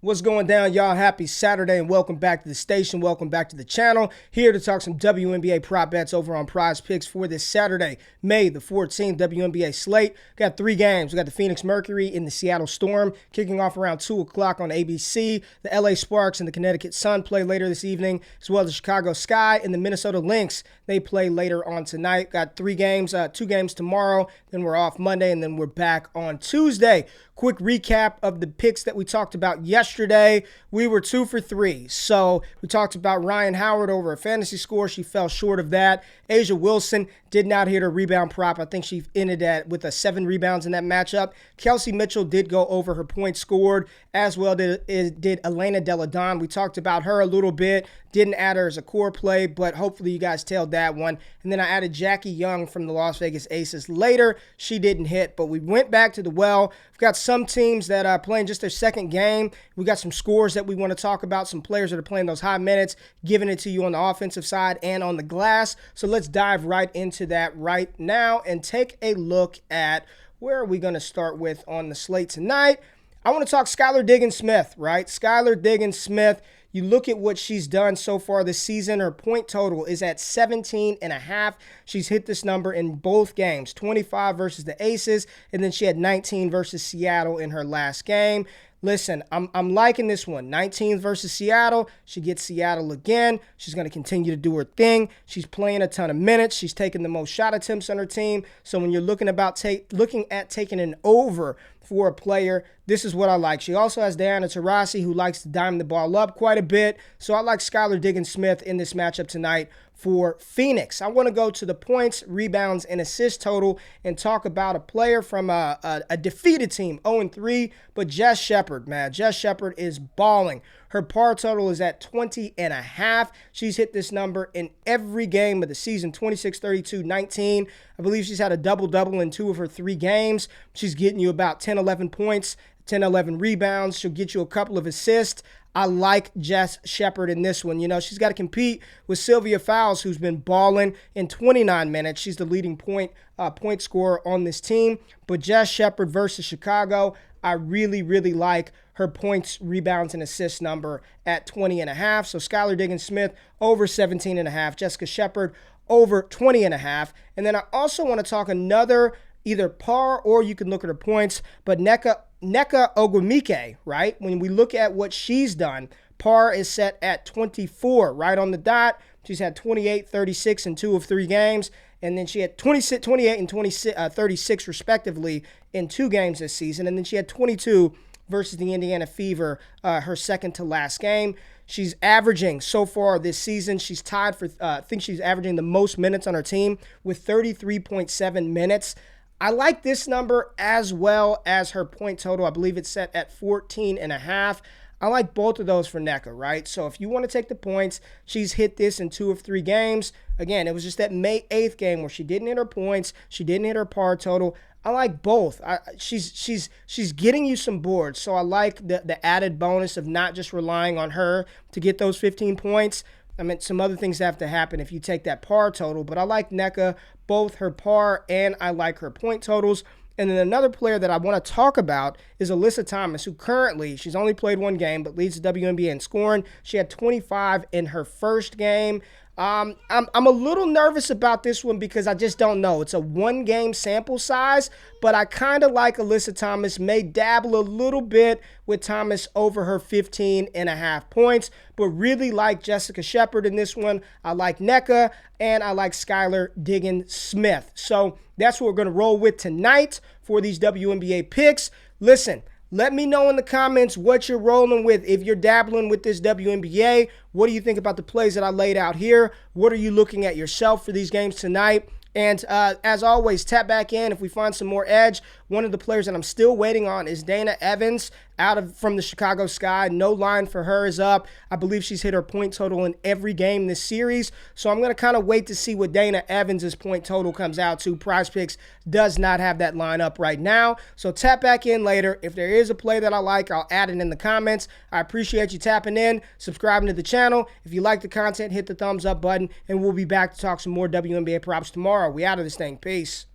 What's going down, y'all? Happy Saturday and welcome back to the station. Welcome back to the channel. Here to talk some WNBA prop bets over on PrizePicks for this Saturday, May the 14th WNBA slate. Got three games. We got the Phoenix Mercury and the Seattle Storm kicking off around 2 o'clock on ABC. The LA Sparks and the Connecticut Sun play later this evening, as well as the Chicago Sky and the Minnesota Lynx. They play later on tonight. Got three games, 2 games tomorrow. Then we're off Monday, and then we're back on Tuesday. Quick recap of the picks that we talked about yesterday. We were 2 for 3. So we talked about Ryan Howard over a fantasy score. She fell short of that. Asia Wilson did not hit her rebound prop. I think she ended with 7 rebounds in that matchup. Kelsey Mitchell did go over her points scored, as well did Elena Delle Donne. We talked about her a little bit. Didn't add her as a core play, but hopefully you guys tailed that one. And then I added Jackie Young from the Las Vegas Aces later. She didn't hit, but we went back to the well. We've got some teams that are playing just their second game. We got some scores that we want to talk about, some players that are playing those high minutes, giving it to you on the offensive side and on the glass. So let's dive right into that right now and take a look at where are we going to start with on the slate tonight. I want to talk Skylar Diggins-Smith, right? Skylar Diggins-Smith. You look at what she's done so far this season. Her point total is at 17.5. She's hit this number in both games, 25 versus the Aces, and then she had 19 versus Seattle in her last game. Listen, I'm liking this one. 19 versus Seattle. She gets Seattle again. She's going to continue to do her thing. She's playing a ton of minutes. She's taking the most shot attempts on her team. So when you're looking at taking an over for a player, this is what I like. She also has Diana Taurasi, who likes to diamond the ball up quite a bit. So I like Skylar Diggins-Smith in this matchup tonight for Phoenix. I want to go to the points, rebounds, and assist total and talk about a player from a defeated team, 0-3, but Jess Shepherd, man. Jess Shepherd is balling. Her par total is at 20.5. She's hit this number in every game of the season, 26, 32, 19. I believe she's had a double-double in 2 of her 3 games. She's getting you about 10, 11 points, 10, 11 rebounds. She'll get you a couple of assists. I like Jess Shepherd in this one. You know, she's got to compete with Sylvia Fowles, who's been balling in 29 minutes. She's the leading point scorer on this team. But Jess Shepherd versus Chicago, I really, really like her points, rebounds, and assists number at 20.5. So Skylar Diggins-Smith over 17.5. Jessica Shepherd over 20.5. And then I also want to talk another either par or you can look at her points, but Nneka Ogwumike, right? When we look at what she's done, par is set at 24, right on the dot. She's had 28, 36 in 2 of 3 games, and then she had 28 and 36 respectively in 2 games this season, and then she had 22 versus the Indiana Fever, her second to last game. She's averaging so far this season, she's tied for, I think she's averaging the most minutes on her team with 33.7 minutes. I like this number as well as her point total. I believe it's set at 14.5. I like both of those for Nneka, right? So if you want to take the points, she's hit this in 2 of 3 games. Again, it was just that May 8th game where she didn't hit her points. She didn't hit her par total. I like both. She's getting you some boards. So I like the added bonus of not just relying on her to get those 15 points. I mean, some other things have to happen if you take that par total, but I like Nneka, both her par and I like her point totals. And then another player that I want to talk about is Alyssa Thomas, who currently, she's only played 1 game, but leads the WNBA in scoring. She had 25 in her first game. I'm a little nervous about this one because I just don't know. It's a 1-game sample size, but I kind of like Alyssa Thomas. May dabble a little bit with Thomas over her 15.5 points, but really like Jessica Shepherd in this one. I like Nneka, and I like Skylar Diggins-Smith. So that's what we're going to roll with tonight for these WNBA picks. Listen, let me know in the comments what you're rolling with. If you're dabbling with this WNBA, what do you think about the plays that I laid out here? What are you looking at yourself for these games tonight? And as always, tap back in if we find some more edge. One of the players that I'm still waiting on is Dana Evans from the Chicago Sky. No line for her is up. I believe she's hit her point total in every game this series. So I'm going to kind of wait to see what Dana Evans' point total comes out to. PrizePicks does not have that line up right now. So tap back in later. If there is a play that I like, I'll add it in the comments. I appreciate you tapping in, subscribing to the channel. If you like the content, hit the thumbs up button, and we'll be back to talk some more WNBA props tomorrow. We out of this thing. Peace.